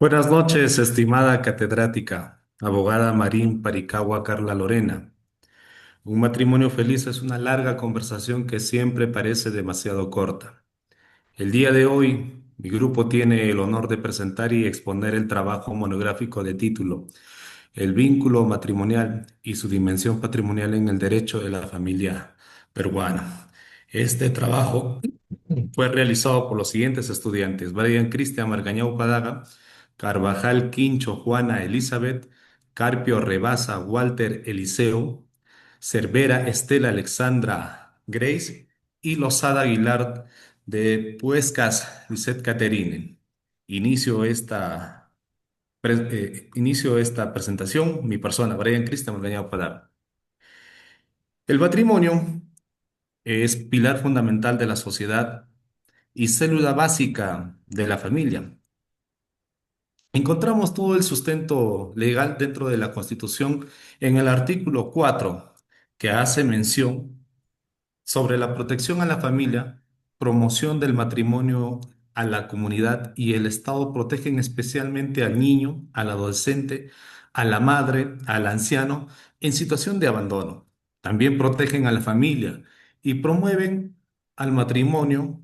Buenas noches, estimada catedrática, abogada Marín Paricagua Carla Lorena. Un matrimonio feliz es una larga conversación que siempre parece demasiado corta. El día de hoy, mi grupo tiene el honor de presentar y exponer el trabajo monográfico de título El vínculo matrimonial y su dimensión patrimonial en el derecho de la familia peruana. Este trabajo fue realizado por los siguientes estudiantes: Brian Cristian Margañao Padaga, Carvajal Quincho Juana Elizabeth, Carpio Rebasa Walter Eliseo, Cervera Estela Alexandra Grace y Lozada Aguilar de Puescas Lisette Caterine. Inicio esta, inicio esta presentación, mi persona, Brian Cristian Margañao Padaga. El matrimonio es pilar fundamental de la sociedad y célula básica de la familia. Encontramos todo el sustento legal dentro de la Constitución en el artículo 4, que hace mención sobre la protección a la familia, promoción del matrimonio a la comunidad, y el Estado protegen especialmente al niño, al adolescente, a la madre, al anciano en situación de abandono. También protegen a la familia y promueven al matrimonio.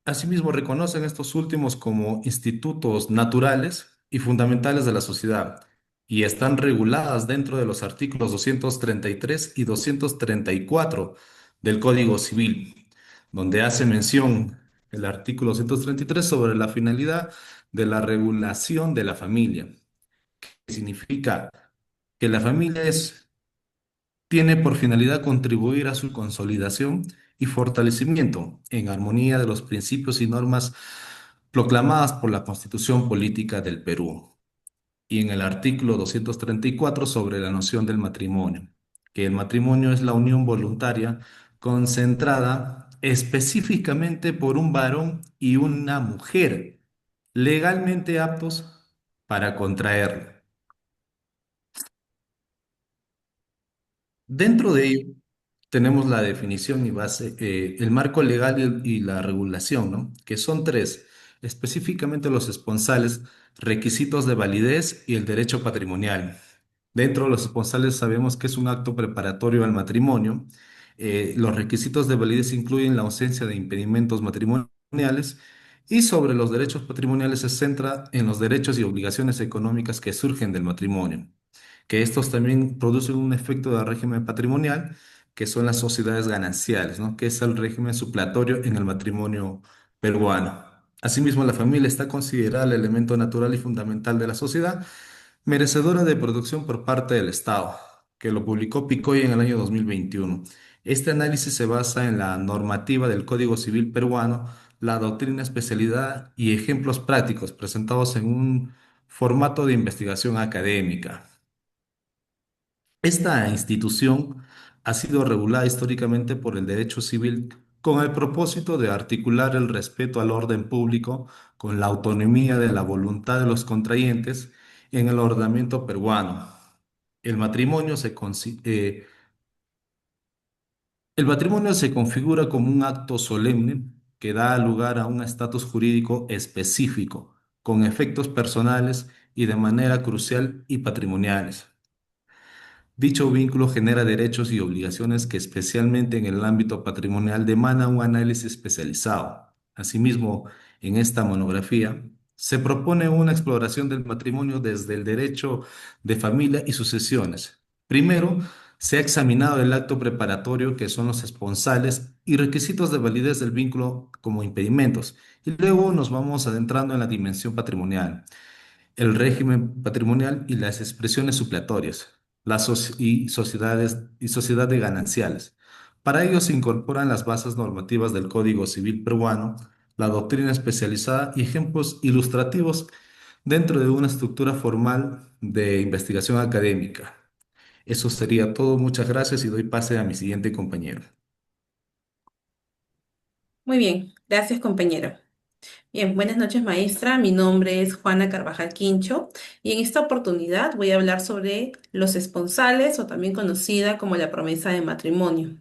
Asimismo, reconocen estos últimos como institutos naturales y fundamentales de la sociedad y están reguladas dentro de los artículos 233 y 234 del Código Civil, donde hace mención el artículo 233 sobre la finalidad de la regulación de la familia, que significa que la familia tiene por finalidad contribuir a su consolidación y fortalecimiento en armonía de los principios y normas proclamadas por la Constitución Política del Perú, y en el artículo 234 sobre la noción del matrimonio, que el matrimonio es la unión voluntaria concentrada específicamente por un varón y una mujer legalmente aptos para contraerlo. Dentro de ello, tenemos la definición y base, el marco legal y la regulación, ¿no? Que son tres: específicamente los esponsales, requisitos de validez y el derecho patrimonial. Dentro de los esponsales sabemos que es un acto preparatorio al matrimonio. Los requisitos de validez incluyen la ausencia de impedimentos matrimoniales, y sobre los derechos patrimoniales se centra en los derechos y obligaciones económicas que surgen del matrimonio, que estos también producen un efecto de régimen patrimonial, que son las sociedades gananciales, ¿no? Que es el régimen suplatorio en el matrimonio peruano. Asimismo, la familia está considerada el elemento natural y fundamental de la sociedad, merecedora de protección por parte del Estado, que lo publicó Picoy en el año 2021. Este análisis se basa en la normativa del Código Civil peruano, la doctrina especialidad y ejemplos prácticos presentados en un formato de investigación académica. Esta institución ha sido regulada históricamente por el derecho civil con el propósito de articular el respeto al orden público con la autonomía de la voluntad de los contrayentes en el ordenamiento peruano. El matrimonio el matrimonio se configura como un acto solemne que da lugar a un estatus jurídico específico, con efectos personales y de manera crucial y patrimoniales. Dicho vínculo genera derechos y obligaciones que, especialmente en el ámbito patrimonial, demandan un análisis especializado. Asimismo, en esta monografía se propone una exploración del matrimonio desde el derecho de familia y sucesiones. Primero, se ha examinado el acto preparatorio, que son los esponsales y requisitos de validez del vínculo como impedimentos, y luego nos vamos adentrando en la dimensión patrimonial, el régimen patrimonial y las expresiones supletorias, y sociedades y sociedad de gananciales. Para ello se incorporan las bases normativas del Código Civil peruano, la doctrina especializada y ejemplos ilustrativos dentro de una estructura formal de investigación académica. Eso sería todo. Muchas gracias y doy pase a mi siguiente compañero. Muy bien, gracias compañero. Bien, buenas noches maestra, mi nombre es Juana Carvajal Quincho y en esta oportunidad voy a hablar sobre los esponsales o también conocida como la promesa de matrimonio.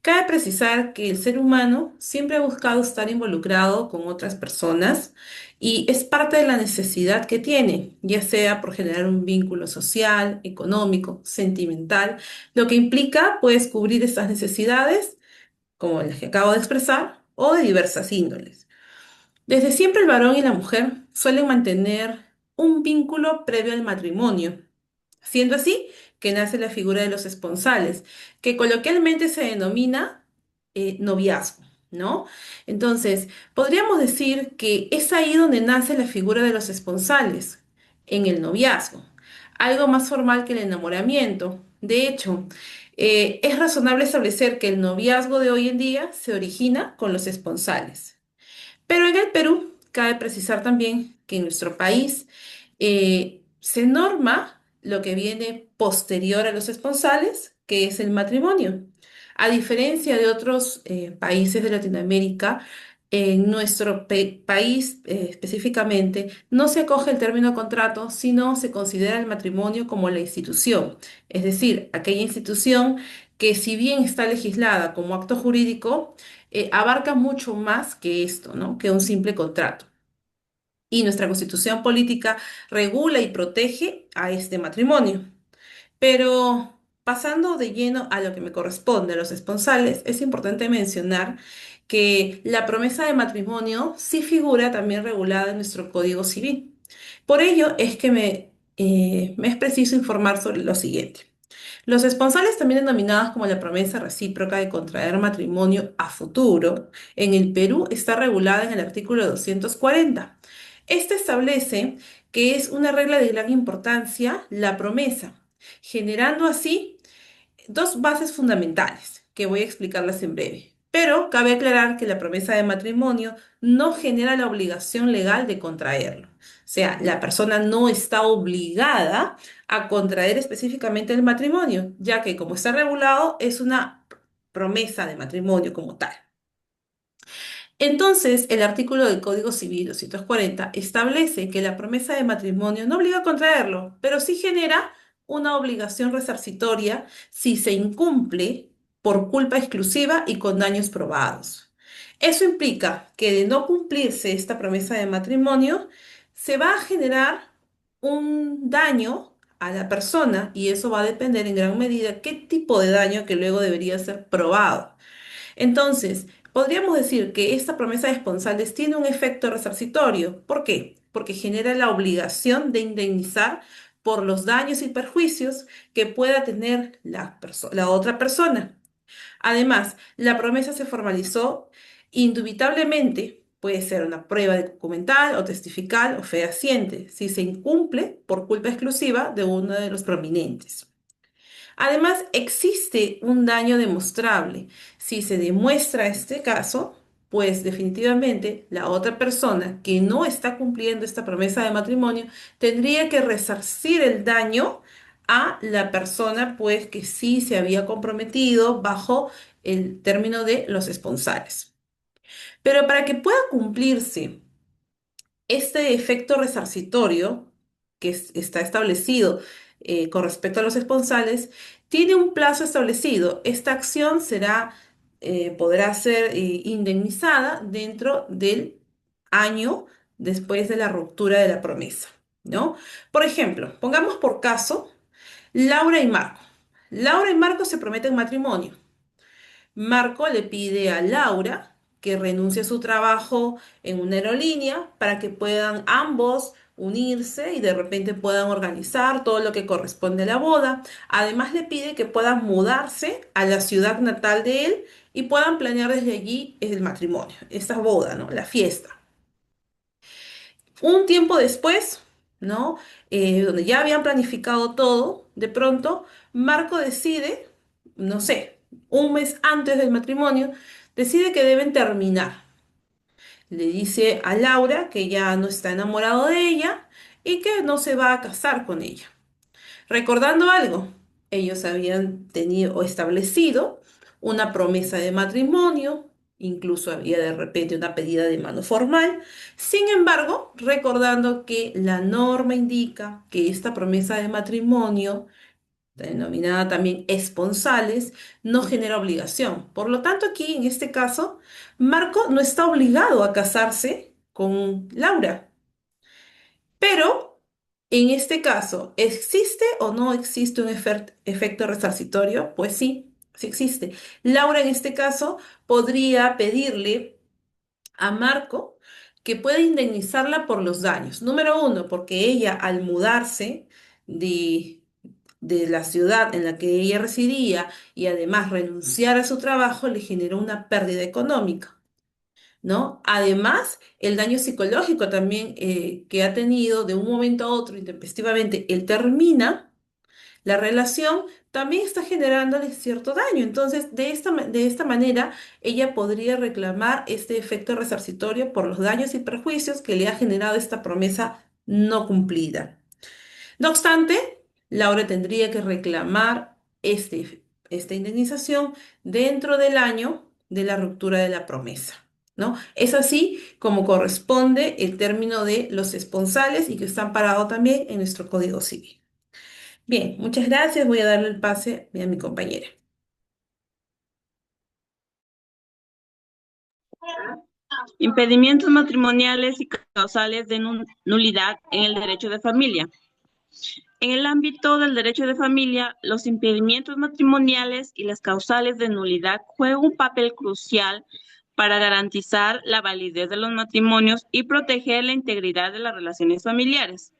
Cabe precisar que el ser humano siempre ha buscado estar involucrado con otras personas y es parte de la necesidad que tiene, ya sea por generar un vínculo social, económico, sentimental, lo que implica pues cubrir estas necesidades, como las que acabo de expresar, o de diversas índoles. Desde siempre el varón y la mujer suelen mantener un vínculo previo al matrimonio, siendo así que nace la figura de los esponsales, que coloquialmente se denomina noviazgo, ¿no? Entonces, podríamos decir que es ahí donde nace la figura de los esponsales, en el noviazgo, algo más formal que el enamoramiento. De hecho, es razonable establecer que el noviazgo de hoy en día se origina con los esponsales. Pero en el Perú, cabe precisar también que en nuestro país se norma lo que viene posterior a los esponsales, que es el matrimonio. A diferencia de otros países de Latinoamérica, en nuestro país específicamente no se acoge el término contrato, sino se considera el matrimonio como la institución, es decir, aquella institución que si bien está legislada como acto jurídico, abarca mucho más que esto, ¿no? Que un simple contrato. Y nuestra constitución política regula y protege a este matrimonio. Pero pasando de lleno a lo que me corresponde, a los esponsales, es importante mencionar que la promesa de matrimonio sí figura también regulada en nuestro Código Civil. Por ello es que me es preciso informar sobre lo siguiente. Los esponsales, también denominados como la promesa recíproca de contraer matrimonio a futuro, en el Perú está regulada en el artículo 240. Este establece que es una regla de gran importancia la promesa, generando así dos bases fundamentales, que voy a explicarlas en breve. Pero cabe aclarar que la promesa de matrimonio no genera la obligación legal de contraerlo. O sea, la persona no está obligada a contraer específicamente el matrimonio, ya que como está regulado, es una promesa de matrimonio como tal. Entonces, el artículo del Código Civil 240 establece que la promesa de matrimonio no obliga a contraerlo, pero sí genera una obligación resarcitoria si se incumple por culpa exclusiva y con daños probados. Eso implica que de no cumplirse esta promesa de matrimonio, se va a generar un daño a la persona y eso va a depender en gran medida qué tipo de daño que luego debería ser probado. Entonces, podríamos decir que esta promesa de esponsales tiene un efecto resarcitorio. ¿Por qué? Porque genera la obligación de indemnizar por los daños y perjuicios que pueda tener la otra persona. Además, la promesa se formalizó indubitablemente, puede ser una prueba documental o testifical o fehaciente, si se incumple por culpa exclusiva de uno de los prominentes. Además, existe un daño demostrable. Si se demuestra este caso, pues definitivamente la otra persona que no está cumpliendo esta promesa de matrimonio tendría que resarcir el daño a la persona pues que sí se había comprometido bajo el término de los esponsales. Pero para que pueda cumplirse este efecto resarcitorio está establecido con respecto a los esponsales tiene un plazo establecido. Esta acción podrá ser indemnizada dentro del año después de la ruptura de la promesa, ¿no? Por ejemplo, pongamos por caso Laura y Marco. Laura y Marco se prometen matrimonio. Marco le pide a Laura que renuncie a su trabajo en una aerolínea para que puedan ambos unirse y de repente puedan organizar todo lo que corresponde a la boda. Además le pide que puedan mudarse a la ciudad natal de él y puedan planear desde allí el matrimonio, esta boda, ¿no? La fiesta. Un tiempo después, ¿no? Donde ya habían planificado todo, de pronto Marco decide, no sé, un mes antes del matrimonio, decide que deben terminar. Le dice a Laura que ya no está enamorado de ella y que no se va a casar con ella. Recordando algo, ellos habían tenido o establecido una promesa de matrimonio, incluso había de repente una pedida de mano formal. Sin embargo, recordando que la norma indica que esta promesa de matrimonio denominada también esponsales, no genera obligación. Por lo tanto, aquí en este caso, Marco no está obligado a casarse con Laura. Pero, en este caso, ¿existe o no existe un efecto resarcitorio? Pues sí, sí existe. Laura, en este caso, podría pedirle a Marco que pueda indemnizarla por los daños. Número uno, porque ella al mudarse de, de la ciudad en la que ella residía y además renunciar a su trabajo le generó una pérdida económica. ¿No? Además, el daño psicológico también que ha tenido de un momento a otro, intempestivamente, él termina la relación, también está generándole cierto daño. Entonces, de esta manera, ella podría reclamar este efecto resarcitorio por los daños y perjuicios que le ha generado esta promesa no cumplida. No obstante, Laura tendría que reclamar esta indemnización dentro del año de la ruptura de la promesa, ¿no? Es así como corresponde el término de los esponsales y que está amparado también en nuestro Código Civil. Bien, muchas gracias. Voy a darle el pase a mi compañera. Impedimentos matrimoniales y causales de nulidad en el derecho de familia. En el ámbito del derecho de familia, los impedimentos matrimoniales y las causales de nulidad juegan un papel crucial para garantizar la validez de los matrimonios y proteger la integridad de las relaciones familiares.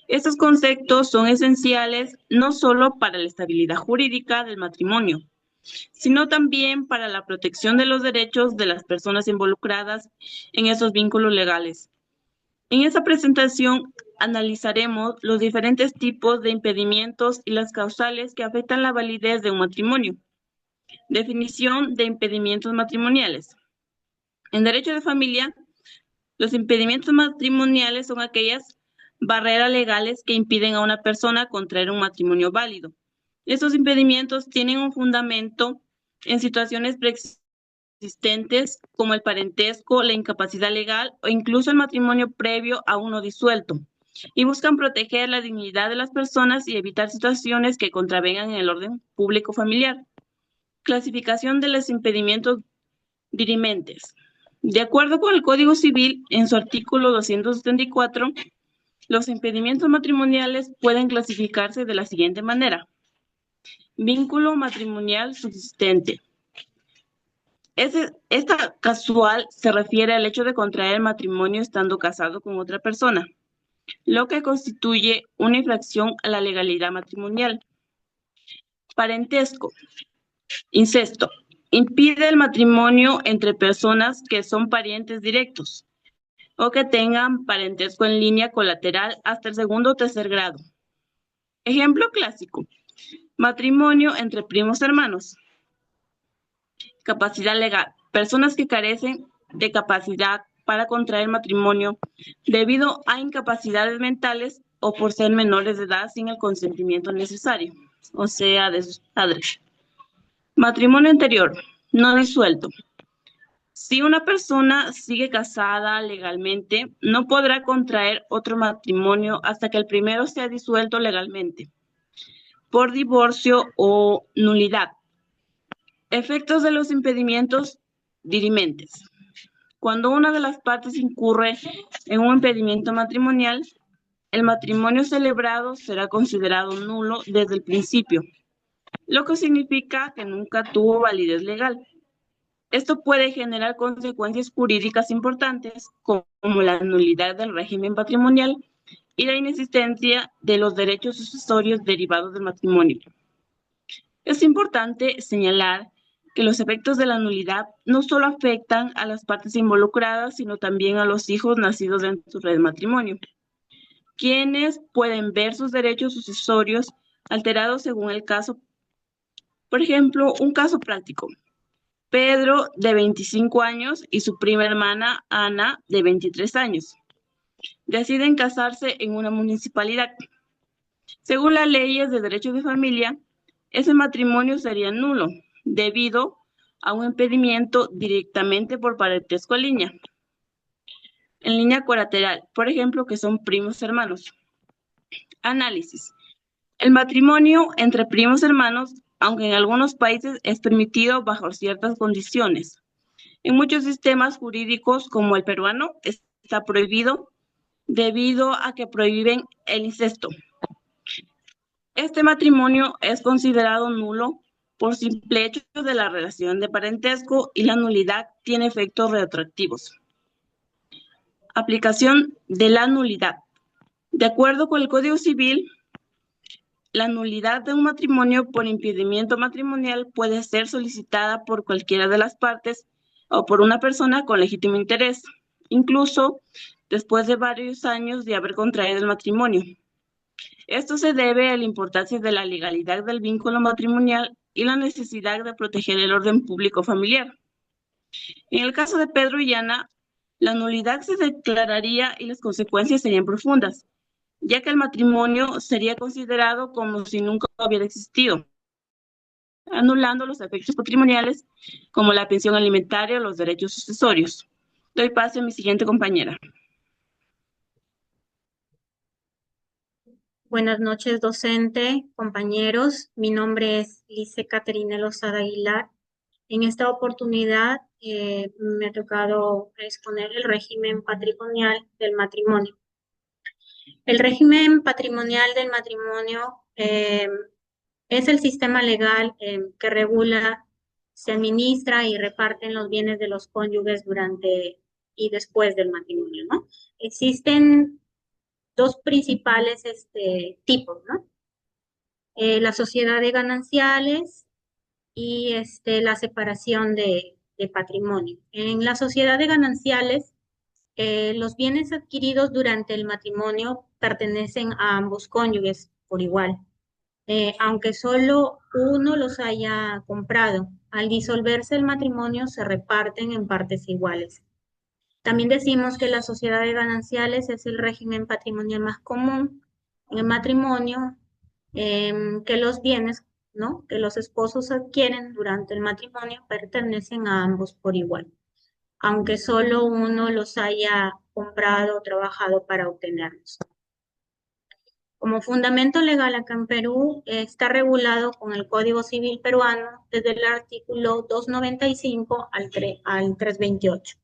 Estos conceptos son esenciales no solo para la estabilidad jurídica del matrimonio, sino también para la protección de los derechos de las personas involucradas en esos vínculos legales. En esta presentación analizaremos los diferentes tipos de impedimentos y las causales que afectan la validez de un matrimonio. Definición de impedimentos matrimoniales. En derecho de familia, los impedimentos matrimoniales son aquellas barreras legales que impiden a una persona contraer un matrimonio válido. Estos impedimentos tienen un fundamento en situaciones preexistentes como el parentesco, la incapacidad legal o incluso el matrimonio previo a uno disuelto, y buscan proteger la dignidad de las personas y evitar situaciones que contravengan el orden público familiar. Clasificación de los impedimentos dirimentes. De acuerdo con el Código Civil, en su artículo 274, los impedimentos matrimoniales pueden clasificarse de la siguiente manera. Vínculo matrimonial subsistente. Esta casual se refiere al hecho de contraer matrimonio estando casado con otra persona, lo que constituye una infracción a la legalidad matrimonial. Parentesco. Incesto. Impide el matrimonio entre personas que son parientes directos o que tengan parentesco en línea colateral hasta el segundo o tercer grado. Ejemplo clásico. Matrimonio entre primos hermanos. Capacidad legal. Personas que carecen de capacidad para contraer matrimonio debido a incapacidades mentales o por ser menores de edad sin el consentimiento necesario, o sea, de sus padres. Matrimonio anterior, no disuelto. Si una persona sigue casada legalmente, no podrá contraer otro matrimonio hasta que el primero sea disuelto legalmente, por divorcio o nulidad. Efectos de los impedimentos dirimentes. Cuando una de las partes incurre en un impedimento matrimonial, el matrimonio celebrado será considerado nulo desde el principio, lo que significa que nunca tuvo validez legal. Esto puede generar consecuencias jurídicas importantes, como la nulidad del régimen patrimonial y la inexistencia de los derechos sucesorios derivados del matrimonio. Es importante señalar que los efectos de la nulidad no solo afectan a las partes involucradas, sino también a los hijos nacidos dentro del matrimonio, quienes pueden ver sus derechos sucesorios alterados según el caso. Por ejemplo, un caso práctico. Pedro, de 25 años, y su prima hermana, Ana, de 23 años, deciden casarse en una municipalidad. Según las leyes de derecho de familia, ese matrimonio sería nulo, debido a un impedimento directamente por parentesco en línea colateral, por ejemplo, que son primos hermanos. Análisis. El matrimonio entre primos hermanos, aunque en algunos países es permitido bajo ciertas condiciones. En muchos sistemas jurídicos, como el peruano, está prohibido debido a que prohíben el incesto. Este matrimonio es considerado nulo por simple hecho de la relación de parentesco y la nulidad tiene efectos retroactivos. Aplicación de la nulidad. De acuerdo con el Código Civil, la nulidad de un matrimonio por impedimento matrimonial puede ser solicitada por cualquiera de las partes o por una persona con legítimo interés, incluso después de varios años de haber contraído el matrimonio. Esto se debe a la importancia de la legalidad del vínculo matrimonial y la necesidad de proteger el orden público familiar. En el caso de Pedro y Ana, la nulidad se declararía y las consecuencias serían profundas, ya que el matrimonio sería considerado como si nunca hubiera existido, anulando los efectos patrimoniales como la pensión alimentaria o los derechos sucesorios. Doy paso a mi siguiente compañera. Buenas noches, docente, compañeros. Mi nombre es Lice Caterina Lozada Aguilar. En esta oportunidad me ha tocado exponer el régimen patrimonial del matrimonio. El régimen patrimonial del matrimonio es el sistema legal que regula, se administra y reparten los bienes de los cónyuges durante y después del matrimonio, ¿no? Existen dos principales tipos, ¿no? La sociedad de gananciales y la separación de patrimonio. En la sociedad de gananciales, los bienes adquiridos durante el matrimonio pertenecen a ambos cónyuges por igual, aunque solo uno los haya comprado. Al disolverse el matrimonio, se reparten en partes iguales. También decimos que la sociedad de gananciales es el régimen patrimonial más común en el matrimonio, que los bienes, ¿no?, que los esposos adquieren durante el matrimonio pertenecen a ambos por igual, aunque solo uno los haya comprado o trabajado para obtenerlos. Como fundamento legal acá en Perú, está regulado con el Código Civil peruano desde el artículo 295 al 328.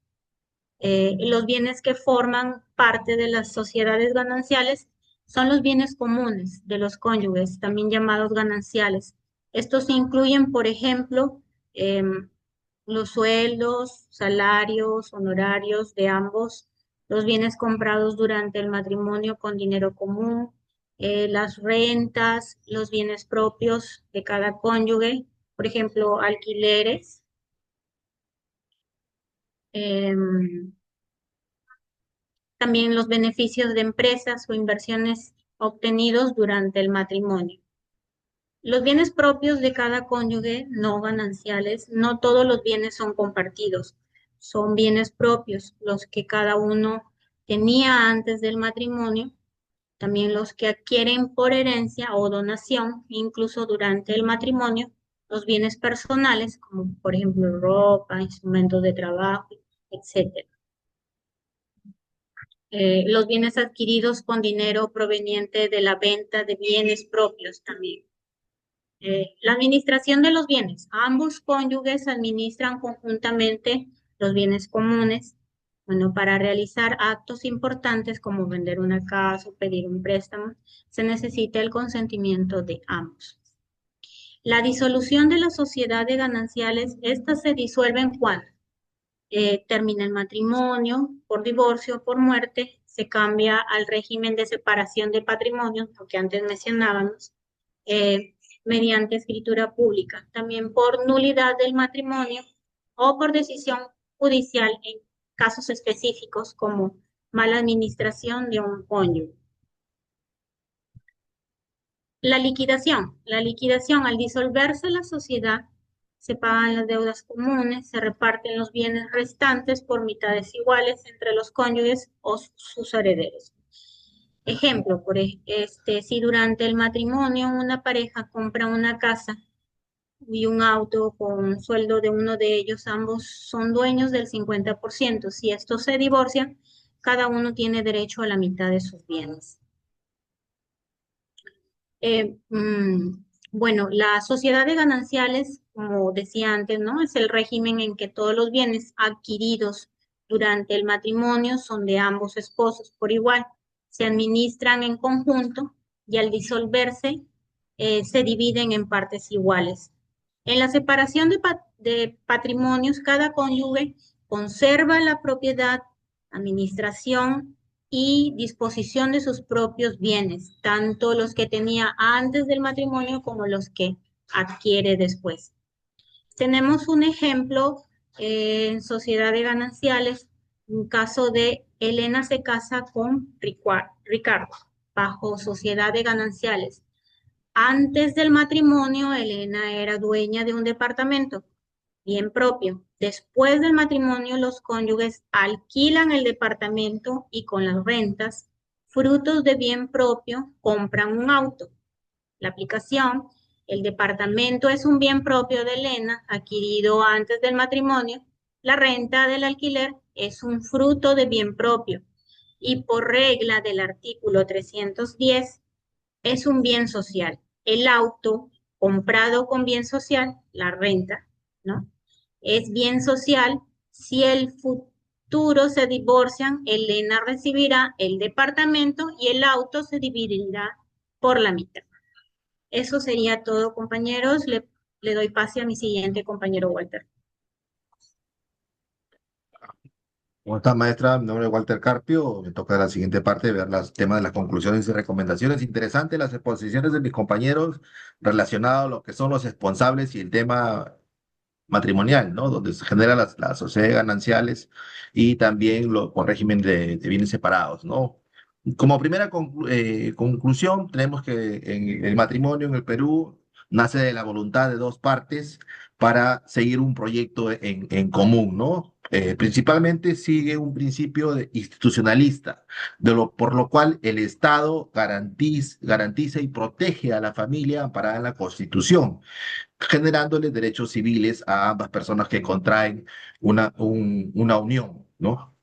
Los bienes que forman parte de las sociedades gananciales son los bienes comunes de los cónyuges, también llamados gananciales. Estos incluyen, por ejemplo, los sueldos, salarios, honorarios de ambos, los bienes comprados durante el matrimonio con dinero común, las rentas, los bienes propios de cada cónyuge, por ejemplo, alquileres. También los beneficios de empresas o inversiones obtenidos durante el matrimonio. Los bienes propios de cada cónyuge no gananciales, no todos los bienes son compartidos, son bienes propios, los que cada uno tenía antes del matrimonio, también los que adquieren por herencia o donación, incluso durante el matrimonio, los bienes personales, como por ejemplo ropa, instrumentos de trabajo, etc. Los bienes adquiridos con dinero proveniente de la venta de bienes propios también. La administración de los bienes. Ambos cónyuges administran conjuntamente los bienes comunes, bueno, para realizar actos importantes como vender una casa o pedir un préstamo, se necesita el consentimiento de ambos. La disolución de la sociedad de gananciales, estas se disuelven cuando termina el matrimonio, por divorcio o por muerte, se cambia al régimen de separación de patrimonio, lo que antes mencionábamos, mediante escritura pública, también por nulidad del matrimonio o por decisión judicial en casos específicos como mala administración de un cónyuge. La liquidación al disolverse la sociedad, se pagan las deudas comunes, se reparten los bienes restantes por mitades iguales entre los cónyuges o sus herederos. Ejemplo, si durante el matrimonio una pareja compra una casa y un auto con sueldo de uno de ellos, ambos son dueños del 50%. Si estos se divorcian, cada uno tiene derecho a la mitad de sus bienes. Eh, mm, bueno, la sociedad de gananciales, como decía antes, ¿no? Es el régimen en que todos los bienes adquiridos durante el matrimonio son de ambos esposos por igual, se administran en conjunto y al disolverse se dividen en partes iguales. En la separación de patrimonios, cada cónyuge conserva la propiedad, administración y disposición de sus propios bienes, tanto los que tenía antes del matrimonio como los que adquiere después. Tenemos un ejemplo en Sociedad de Gananciales, un caso de Elena se casa con Ricardo, bajo Sociedad de Gananciales. Antes del matrimonio, Elena era dueña de un departamento, bien propio. Después del matrimonio, los cónyuges alquilan el departamento y con las rentas, frutos de bien propio, compran un auto. La aplicación, el departamento es un bien propio de Elena, adquirido antes del matrimonio. La renta del alquiler es un fruto de bien propio y por regla del artículo 310 es un bien social. El auto comprado con bien social, la renta, ¿no? Es bien social. Si el futuro se divorcian, Elena recibirá el departamento y el auto se dividirá por la mitad. Eso sería todo, compañeros. Le doy pase a mi siguiente compañero Walter. ¿Cómo está, maestra? Mi nombre es Walter Carpio. Me toca la siguiente parte, ver los temas de las conclusiones y recomendaciones. Interesantes las exposiciones de mis compañeros relacionados a lo que son los responsables y el tema matrimonial, ¿no? Donde se genera las sociedades gananciales y también con régimen de bienes separados, ¿no? Como primera conclusión, tenemos que el matrimonio en el Perú nace de la voluntad de dos partes para seguir un proyecto en común, ¿no? Principalmente sigue un principio institucionalista, por lo cual el Estado garantiza y protege a la familia amparada en la Constitución, generándole derechos civiles a ambas personas que contraen una unión, ¿no?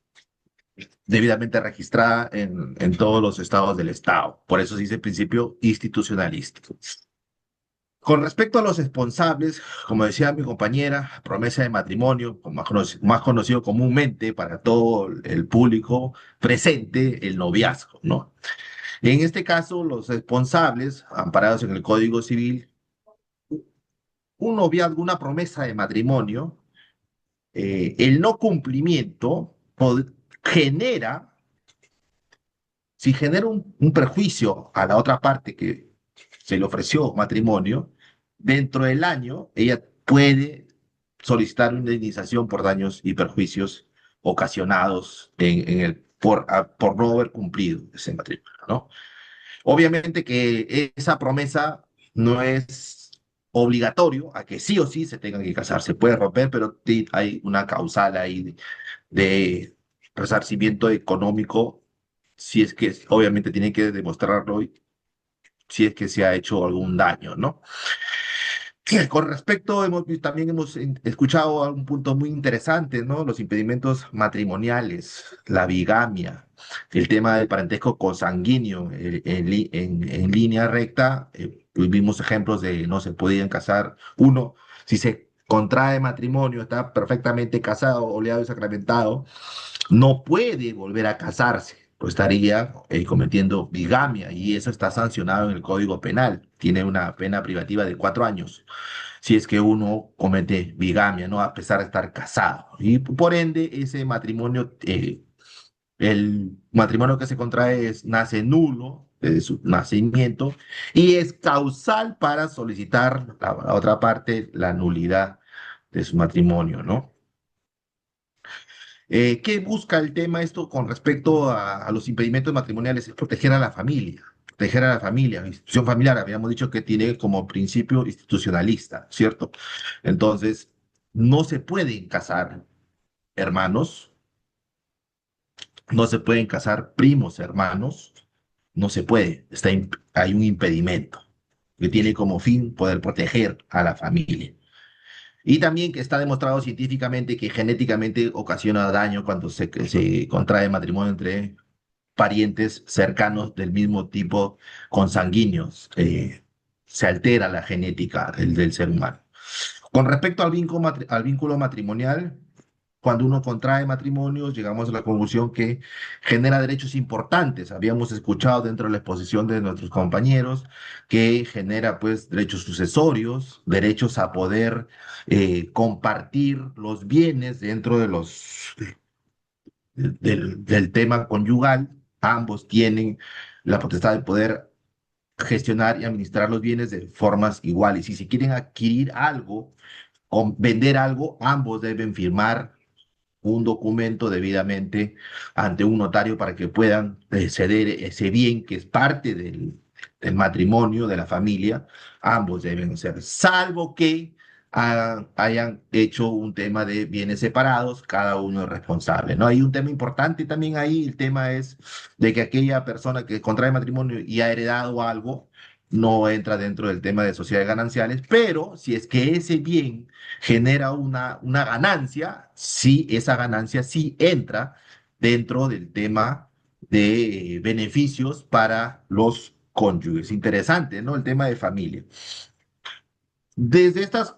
Debidamente registrada en todos los estados del Estado. Por eso se dice principio institucionalista. Con respecto a los responsables, como decía mi compañera, promesa de matrimonio, más conocido comúnmente para todo el público presente, el noviazgo, ¿no? En este caso, los responsables, amparados en el Código Civil, un noviazgo, una promesa de matrimonio, el no cumplimiento genera, si genera un perjuicio a la otra parte que se le ofreció matrimonio, dentro del año ella puede solicitar una indemnización por daños y perjuicios ocasionados por no haber cumplido ese matrimonio, ¿no? Obviamente que esa promesa no es obligatorio a que sí o sí se tengan que casar. Se puede romper, pero hay una causal ahí de resarcimiento económico, si es que obviamente tiene que demostrarlo si es que se ha hecho algún daño, ¿no? Con respecto, también hemos escuchado un punto muy interesante, ¿no? Los impedimentos matrimoniales, la bigamia, el tema del parentesco consanguíneo en línea recta. Vimos ejemplos de no se podían casar. Uno, si se contrae matrimonio, está perfectamente casado, oleado y sacramentado, no puede volver a casarse, pues estaría cometiendo bigamia y eso está sancionado en el Código Penal. Tiene una pena privativa de 4 años si es que uno comete bigamia, ¿no? A pesar de estar casado. Y por ende, ese matrimonio, el matrimonio que se contrae nace nulo desde su nacimiento y es causal para solicitar la otra parte la nulidad de su matrimonio, ¿no? ¿Qué busca el tema esto con respecto a los impedimentos matrimoniales? Es proteger a la familia, proteger a la familia, institución familiar. Habíamos dicho que tiene como principio institucionalista, ¿cierto? Entonces, no se pueden casar hermanos, no se pueden casar primos hermanos, no se puede, hay un impedimento que tiene como fin poder proteger a la familia. Y también que está demostrado científicamente que genéticamente ocasiona daño cuando se contrae matrimonio entre parientes cercanos del mismo tipo consanguíneos. Se altera la genética del ser humano. Con respecto al vínculo matrimonial, cuando uno contrae matrimonios, llegamos a la conclusión que genera derechos importantes. Habíamos escuchado dentro de la exposición de nuestros compañeros que genera pues derechos sucesorios, derechos a poder compartir los bienes dentro de del tema conyugal. Ambos tienen la potestad de poder gestionar y administrar los bienes de formas iguales. Y si quieren adquirir algo o vender algo, ambos deben firmar un documento debidamente ante un notario para que puedan ceder ese bien que es parte del matrimonio, de la familia. Ambos deben ser, salvo que hayan hecho un tema de bienes separados, cada uno es responsable, ¿no? Hay un tema importante también ahí, el tema es de que aquella persona que contrae matrimonio y ha heredado algo, no entra dentro del tema de sociedades gananciales, pero si es que ese bien genera una ganancia, sí, esa ganancia sí entra dentro del tema de beneficios para los cónyuges. Interesante, ¿no? El tema de familia. Desde estas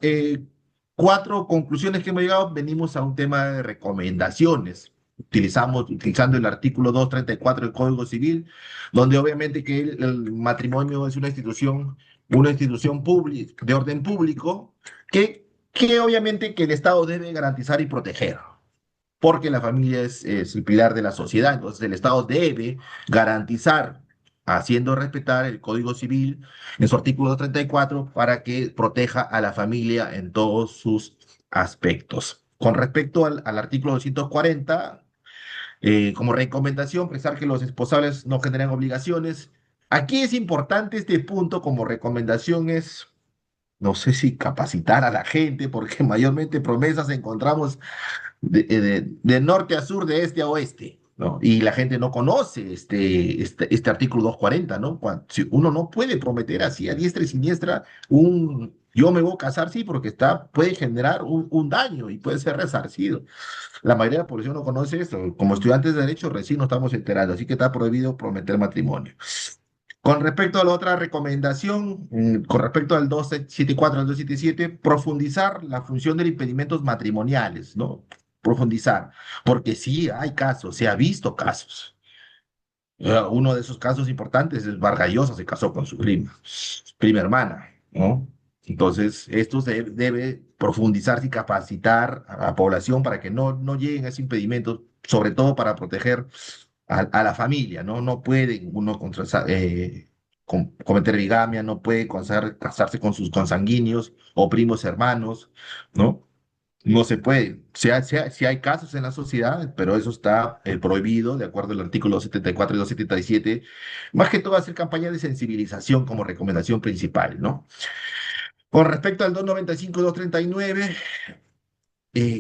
cuatro conclusiones que hemos llegado, venimos a un tema de recomendaciones. Utilizando el artículo 234 del Código Civil, donde obviamente que el matrimonio es una institución pública, de orden público, que obviamente que el Estado debe garantizar y proteger, porque la familia es el pilar de la sociedad. Entonces el Estado debe garantizar, haciendo respetar el Código Civil en su artículo 34, para que proteja a la familia en todos sus aspectos. Con respecto al artículo 240, como recomendación, pensar que los esposables no generan obligaciones. Aquí es importante este punto como recomendación es, no sé si capacitar a la gente, porque mayormente promesas encontramos de norte a sur, de este a oeste, ¿no? Y la gente no conoce este artículo 240, ¿no? Si uno no puede prometer así a diestra y siniestra yo me voy a casar, sí, porque puede generar un daño y puede ser resarcido. La mayoría de la población no conoce esto. Como estudiantes de derecho recién nos estamos enterando, así que está prohibido prometer matrimonio. Con respecto a la otra recomendación, con respecto al 274 al 277, profundizar la función de los impedimentos matrimoniales, ¿no? Profundizar, porque sí hay casos, se ha visto casos. Uno de esos casos importantes es Vargas Llosa, se casó con su prima hermana, ¿no? Entonces, esto se debe profundizar y capacitar a la población para que no lleguen a ese impedimento, sobre todo para proteger a la familia, ¿no? No puede uno cometer bigamia, no puede casarse con sus consanguíneos o primos hermanos, ¿no? No se puede. Sí hay casos en la sociedad, pero eso está prohibido de acuerdo al artículo 274 y 277. Más que todo hacer campaña de sensibilización como recomendación principal, ¿no? Con respecto al 295 y 239,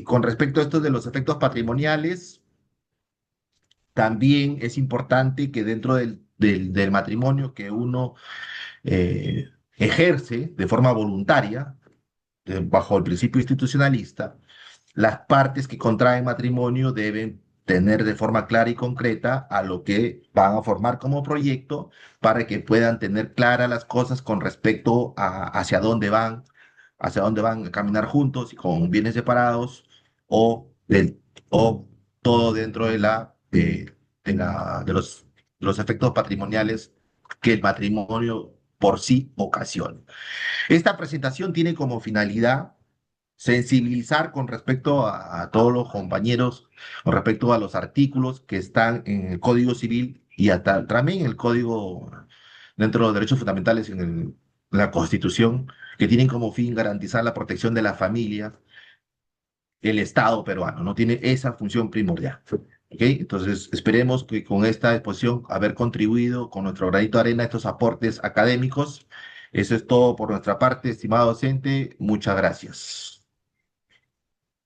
con respecto a esto de los efectos patrimoniales, también es importante que dentro del matrimonio que uno ejerce de forma voluntaria, bajo el principio institucionalista, las partes que contraen matrimonio deben tener de forma clara y concreta a lo que van a formar como proyecto para que puedan tener claras las cosas con respecto a hacia dónde van a caminar juntos y con bienes separados o todo dentro de los efectos patrimoniales que el matrimonio por sí ocasiona. Esta presentación tiene como finalidad sensibilizar con respecto a todos los compañeros, con respecto a los artículos que están en el Código Civil y hasta también en el Código, dentro de los derechos fundamentales en la Constitución, que tienen como fin garantizar la protección de la familia. El Estado peruano no tiene esa función primordial. ¿Ok? Entonces, esperemos que con esta exposición haber contribuido con nuestro granito de arena a estos aportes académicos. Eso es todo por nuestra parte, estimado docente. Muchas gracias.